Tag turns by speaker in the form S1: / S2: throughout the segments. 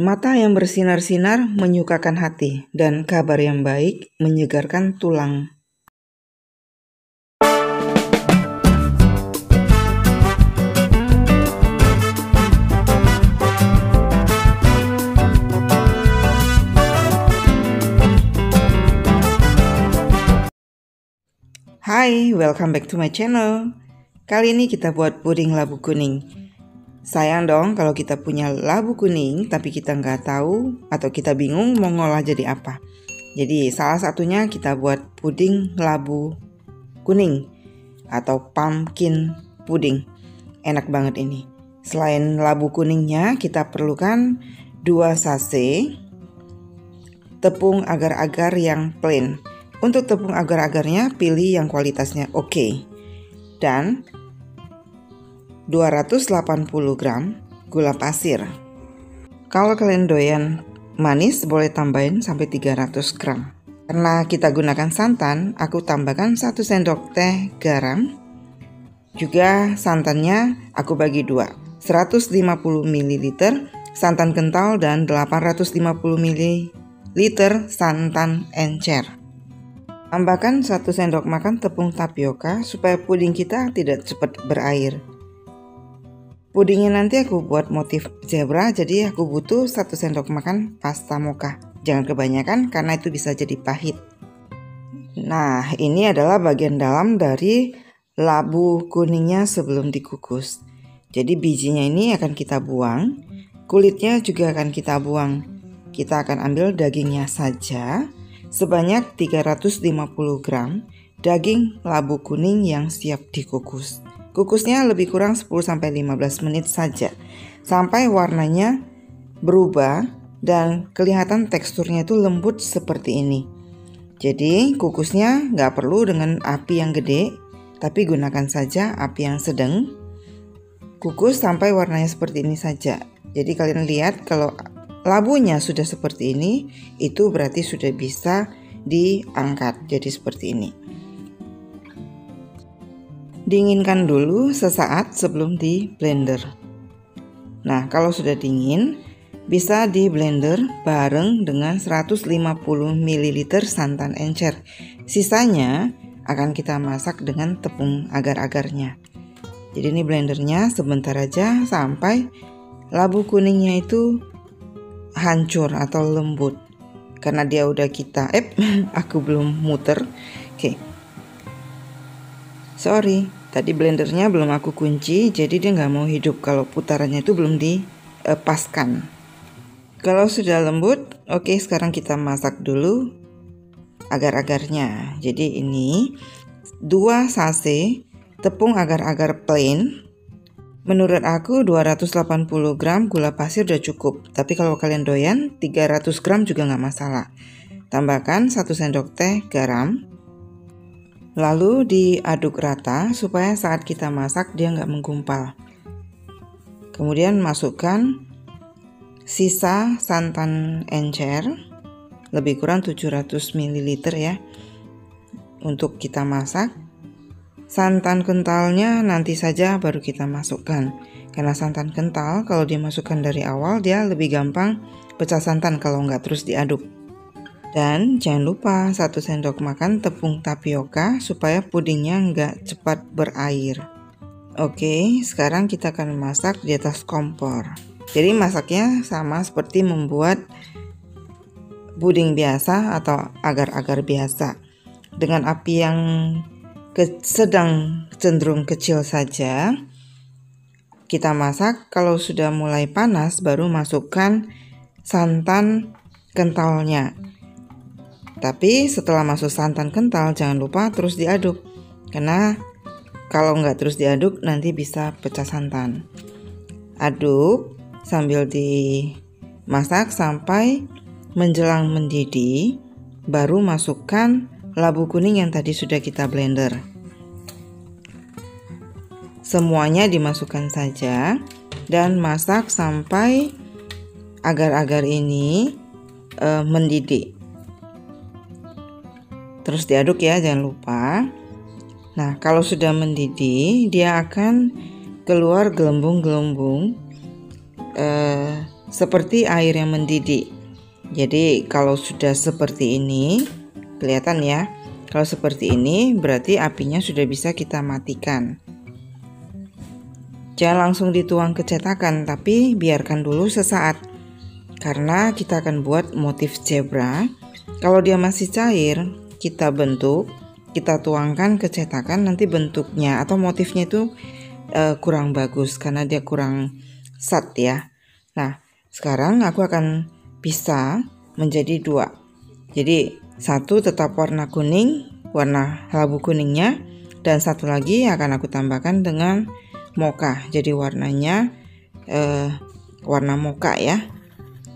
S1: Mata yang bersinar-sinar menyukakan hati, dan kabar yang baik menyegarkan tulang. Hai, welcome back to my channel. Kali ini kita buat puding labu kuning. Sayang dong kalau kita punya labu kuning tapi kita nggak tahu atau kita bingung mau ngolah jadi apa. Jadi salah satunya kita buat puding labu kuning atau pumpkin pudding. Enak banget ini. Selain labu kuningnya kita perlukan 2 sachet tepung agar-agar yang plain. Untuk tepung agar-agarnya pilih yang kualitasnya oke. Dan 280 gram gula pasir. Kalau kalian doyan manis boleh tambahin sampai 300 gram. Karena kita gunakan santan, aku tambahkan 1 sendok teh garam. Juga santannya aku bagi 2. 150 ml santan kental dan 850 ml santan encer. Tambahkan 1 sendok makan tepung tapioka supaya puding kita tidak cepat berair. Pudingnya nanti aku buat motif zebra, jadi aku butuh 1 sendok makan pasta mocha. Jangan kebanyakan karena itu bisa jadi pahit. Nah, ini adalah bagian dalam dari labu kuningnya sebelum dikukus. Jadi bijinya ini akan kita buang, kulitnya juga akan kita buang. Kita akan ambil dagingnya saja sebanyak 350 gram daging labu kuning yang siap dikukus. Kukusnya lebih kurang 10-15 menit saja sampai warnanya berubah dan kelihatan teksturnya itu lembut seperti ini. Jadi kukusnya nggak perlu dengan api yang gede, tapi gunakan saja api yang sedang. Kukus sampai warnanya seperti ini saja. Jadi kalian lihat kalau labunya sudah seperti ini, itu berarti sudah bisa diangkat jadi seperti ini. Dinginkan dulu sesaat sebelum di blender. Nah, kalau sudah dingin, bisa di blender bareng dengan 150 ml santan encer. Sisanya akan kita masak dengan tepung agar-agarnya. Jadi ini blendernya sebentar aja sampai labu kuningnya itu hancur atau lembut. Karena dia udah kita aku belum muter. Oke. Sorry, tadi blendernya belum aku kunci, jadi dia nggak mau hidup kalau putarannya itu belum dipaskan. Kalau sudah lembut, oke, sekarang kita masak dulu agar-agarnya. Jadi ini 2 sachet tepung agar-agar plain. Menurut aku 280 gram gula pasir udah cukup. Tapi kalau kalian doyan 300 gram juga nggak masalah. Tambahkan 1 sendok teh garam. Lalu diaduk rata supaya saat kita masak dia nggak menggumpal. Kemudian masukkan sisa santan encer. Lebih kurang 700 ml ya. Untuk kita masak. Santan kentalnya nanti saja baru kita masukkan. Karena santan kental kalau dimasukkan dari awal dia lebih gampang pecah santan kalau nggak terus diaduk. Dan jangan lupa 1 sendok makan tepung tapioka supaya pudingnya nggak cepat berair. Oke, sekarang kita akan masak di atas kompor. Jadi masaknya sama seperti membuat puding biasa atau agar-agar biasa. Dengan api yang sedang cenderung kecil saja. Kita masak, kalau sudah mulai panas baru masukkan santan kentalnya. Tapi setelah masuk santan kental jangan lupa terus diaduk. Karena kalau nggak terus diaduk nanti bisa pecah santan. Aduk sambil dimasak sampai menjelang mendidih. Baru masukkan labu kuning yang tadi sudah kita blender. Semuanya dimasukkan saja dan masak sampai agar-agar ini mendidih. Terus diaduk ya, jangan lupa. Nah, kalau sudah mendidih, dia akan keluar gelembung-gelembung seperti air yang mendidih. Jadi kalau sudah seperti ini, kelihatan ya. Kalau seperti ini berarti apinya sudah bisa kita matikan. Jangan langsung dituang ke cetakan, tapi biarkan dulu sesaat. Karena kita akan buat motif zebra. Kalau dia masih cair, kita bentuk, kita tuangkan ke cetakan, nanti bentuknya atau motifnya itu kurang bagus karena dia kurang sat ya. Nah, sekarang aku akan pisah menjadi dua. Jadi satu tetap warna kuning, warna labu kuningnya, dan satu lagi akan aku tambahkan dengan mocha. Jadi warnanya warna mocha ya.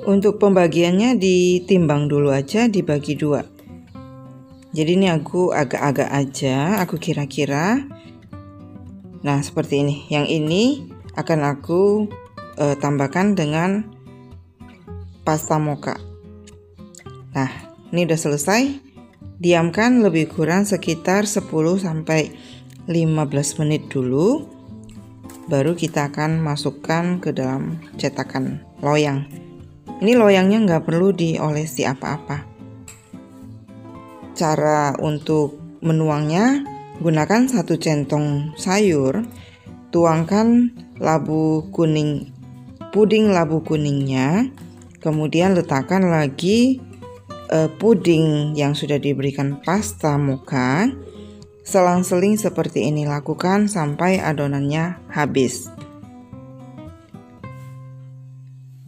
S1: Untuk pembagiannya ditimbang dulu aja, dibagi dua. Jadi ini aku agak-agak aja, aku kira-kira. Nah seperti ini. Yang ini akan aku tambahkan dengan pasta mocha. Nah ini udah selesai. Diamkan lebih kurang sekitar 10-15 menit dulu. Baru kita akan masukkan ke dalam cetakan loyang. Ini loyangnya nggak perlu diolesi apa-apa. Cara untuk menuangnya, gunakan 1 centong sayur, tuangkan labu kuning, puding labu kuningnya, kemudian letakkan lagi puding yang sudah diberikan pasta mocha. Selang-seling seperti ini, lakukan sampai adonannya habis.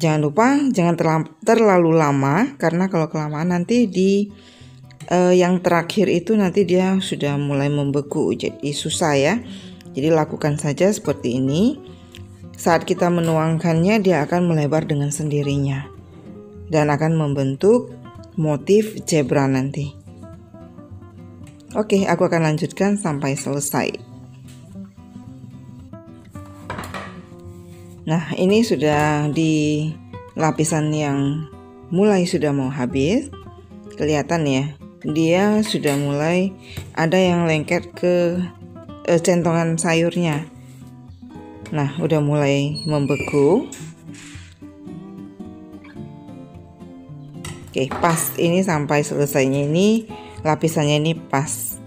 S1: Jangan lupa jangan terlalu lama, karena kalau kelamaan nanti di yang terakhir itu nanti dia sudah mulai membeku, jadi susah ya. Jadi lakukan saja seperti ini. Saat kita menuangkannya dia akan melebar dengan sendirinya dan akan membentuk motif zebra nanti. Oke, aku akan lanjutkan sampai selesai. Nah, ini sudah di lapisan yang mulai sudah mau habis. Kelihatan ya, dia sudah mulai ada yang lengket ke centongan sayurnya. Nah, udah mulai membeku. Oke, pas ini sampai selesainya ini lapisannya ini pas.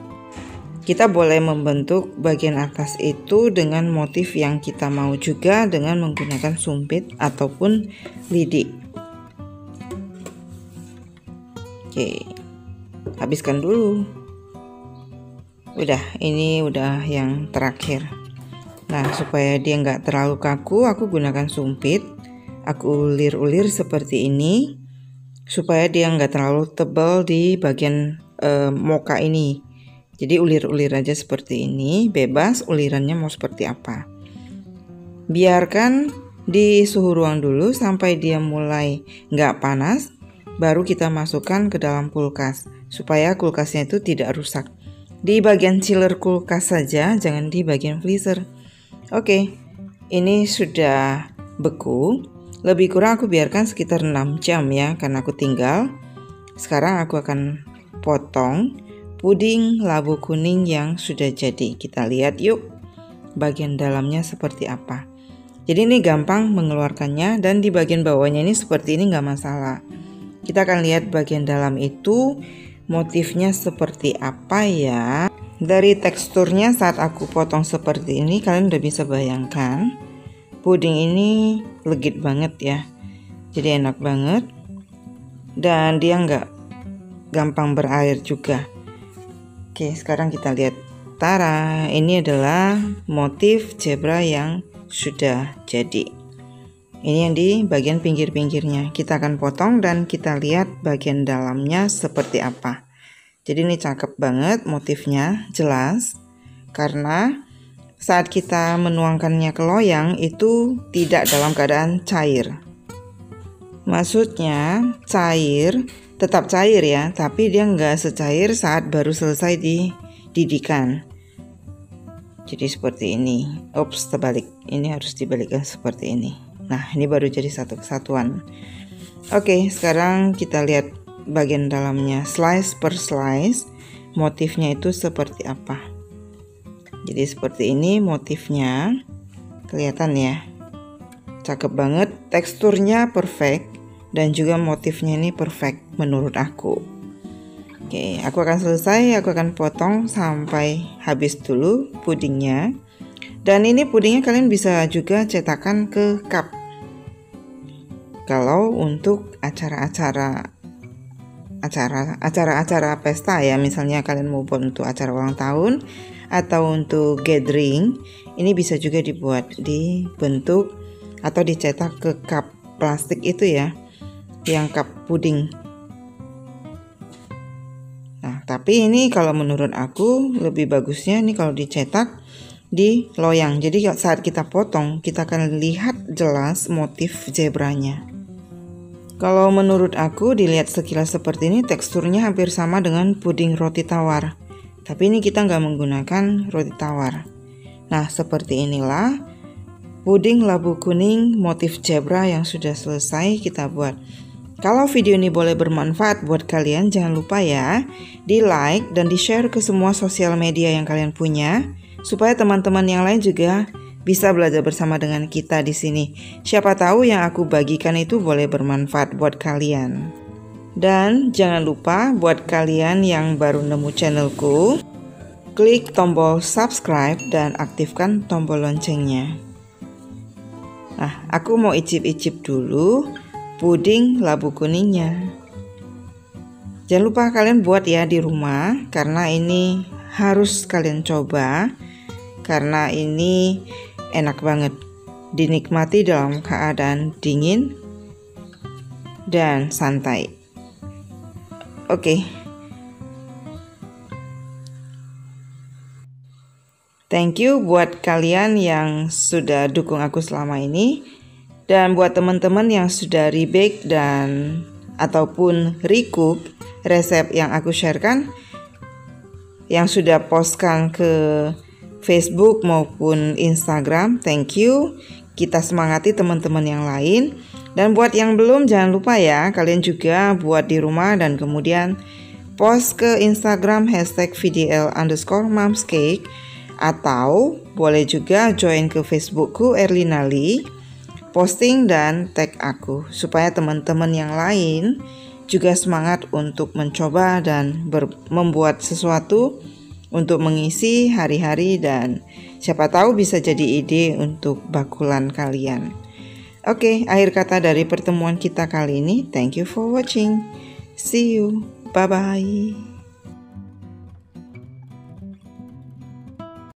S1: Kita boleh membentuk bagian atas itu dengan motif yang kita mau juga dengan menggunakan sumpit ataupun lidi. Oke, habiskan dulu. Udah, ini udah yang terakhir. Nah, supaya dia nggak terlalu kaku, aku gunakan sumpit. Aku ulir-ulir seperti ini supaya dia nggak terlalu tebal di bagian mocha ini. Jadi ulir-ulir aja seperti ini, bebas ulirannya mau seperti apa. Biarkan di suhu ruang dulu sampai dia mulai nggak panas, baru kita masukkan ke dalam kulkas supaya kulkasnya itu tidak rusak. Di bagian chiller kulkas saja, jangan di bagian freezer. Oke, ini sudah beku. Lebih kurang aku biarkan sekitar 6 jam ya, karena aku tinggal. Sekarang aku akan potong puding labu kuning yang sudah jadi. Kita lihat yuk bagian dalamnya seperti apa. Jadi ini gampang mengeluarkannya, dan di bagian bawahnya ini seperti ini nggak masalah. Kita akan lihat bagian dalam itu motifnya seperti apa ya. Dari teksturnya saat aku potong seperti ini, kalian udah bisa bayangkan puding ini legit banget ya. Jadi enak banget, dan dia nggak gampang berair juga. Oke, sekarang kita lihat. Tara, ini adalah motif zebra yang sudah jadi. Ini yang di bagian pinggir-pinggirnya. Kita akan potong dan kita lihat bagian dalamnya seperti apa. Jadi ini cakep banget motifnya, jelas. Karena saat kita menuangkannya ke loyang itu tidak dalam keadaan cair. Maksudnya cair, tetap cair ya, tapi dia nggak secair saat baru selesai dididihkan. Jadi seperti ini. Ups, terbalik. Ini harus dibalikkan seperti ini. Nah, ini baru jadi satu kesatuan. Oke, sekarang kita lihat bagian dalamnya, slice per slice, motifnya itu seperti apa. Jadi seperti ini motifnya, kelihatan ya. cakep banget, teksturnya perfect, dan juga motifnya ini perfect menurut aku. Oke, aku akan selesai, aku akan potong sampai habis dulu pudingnya. Dan ini pudingnya kalian bisa juga cetakan ke cup. Kalau untuk acara-acara pesta ya, misalnya kalian mau buat untuk acara ulang tahun atau untuk gathering, ini bisa juga dibuat dibentuk atau dicetak ke cup plastik itu ya, yang cup puding. Nah, tapi ini kalau menurut aku lebih bagusnya ini kalau dicetak di loyang. Jadi saat kita potong, kita akan lihat jelas motif zebranya. Kalau menurut aku dilihat sekilas seperti ini, teksturnya hampir sama dengan puding roti tawar. Tapi ini kita nggak menggunakan roti tawar. Nah, seperti inilah puding labu kuning motif zebra yang sudah selesai kita buat. Kalau video ini boleh bermanfaat buat kalian, jangan lupa ya di like dan di share ke semua sosial media yang kalian punya, supaya teman-teman yang lain juga bisa belajar bersama dengan kita di sini. Siapa tahu yang aku bagikan itu boleh bermanfaat buat kalian. Dan jangan lupa buat kalian yang baru nemu channelku, klik tombol subscribe dan aktifkan tombol loncengnya. Nah, aku mau icip-icip dulu puding labu kuningnya. Jangan lupa kalian buat ya di rumah, karena ini harus kalian coba, karena ini enak banget dinikmati dalam keadaan dingin dan santai. Oke. Thank you buat kalian yang sudah dukung aku selama ini, dan buat teman-teman yang sudah rebake dan ataupun recook resep yang aku sharekan, yang sudah postkan ke Facebook maupun Instagram, thank you. Kita semangati teman-teman yang lain. Dan buat yang belum, jangan lupa ya, kalian juga buat di rumah dan kemudian post ke Instagram #VDL_momscake, atau boleh juga join ke Facebookku Erlina Lee, posting dan tag aku, supaya teman-teman yang lain juga semangat untuk mencoba dan membuat sesuatu untuk mengisi hari-hari, dan siapa tahu bisa jadi ide untuk bakulan kalian. Oke, akhir kata dari pertemuan kita kali ini. Thank you for watching. See you. Bye-bye.